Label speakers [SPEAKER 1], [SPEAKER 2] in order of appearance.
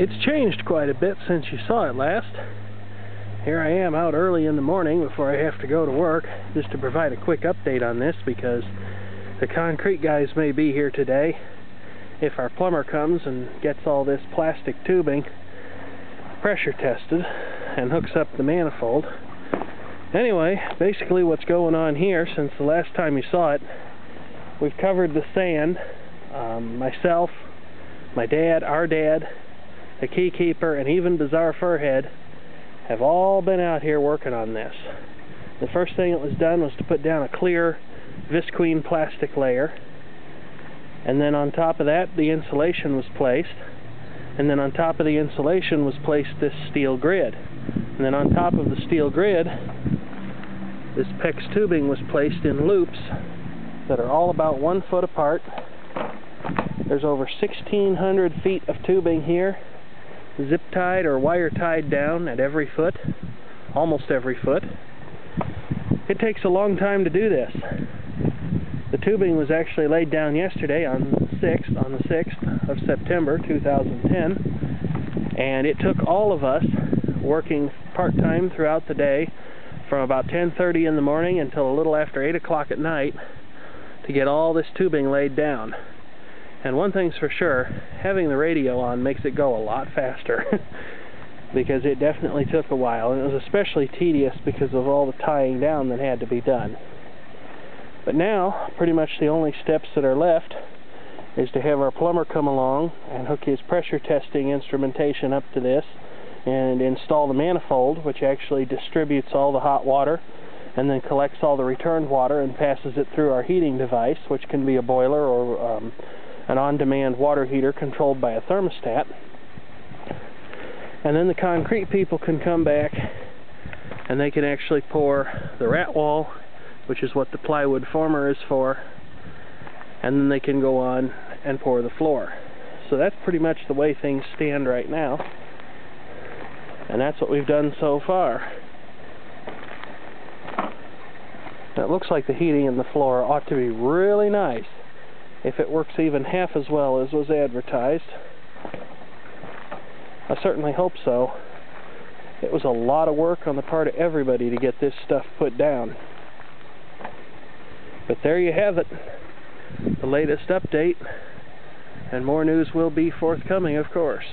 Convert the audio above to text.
[SPEAKER 1] It's changed quite a bit since you saw it last. Here I am out early in the morning before I have to go to work, just to provide a quick update on this, because the concrete guys may be here today if our plumber comes and gets all this plastic tubing pressure tested and hooks up the manifold. Anyway, basically what's going on here since the last time you saw it, we've covered the sand. Myself, my dad, our dad, the key keeper, and even Bizarre Furhead have all been out here working on this. The first thing that was done was to put down a clear visqueen plastic layer, and then on top of that the insulation was placed, and then on top of the insulation was placed this steel grid, and then on top of the steel grid this PEX tubing was placed in loops that are all about 1 foot apart. There's over 1,600 feet of tubing here, zip tied or wire tied down at every foot, almost every foot. It takes a long time to do this. The tubing was actually laid down yesterday on the 6th of September 2010, and it took all of us working part-time throughout the day from about 10:30 in the morning until a little after 8 o'clock at night to get all this tubing laid down. And one thing's for sure, having the radio on makes it go a lot faster because it definitely took a while, and it was especially tedious because of all the tying down that had to be done. But now, pretty much the only steps that are left is to have our plumber come along and hook his pressure testing instrumentation up to this and install the manifold, which actually distributes all the hot water and then collects all the returned water and passes it through our heating device, which can be a boiler or an on-demand water heater controlled by a thermostat. And then the concrete people can come back and they can actually pour the rat wall, which is what the plywood former is for, and then they can go on and pour the floor. So that's pretty much the way things stand right now, and that's what we've done so far. Now it looks like the heating in the floor ought to be really nice if it works even half as well as was advertised. I certainly hope so. It was a lot of work on the part of everybody to get this stuff put down. But there you have it, the latest update, and more news will be forthcoming, of course.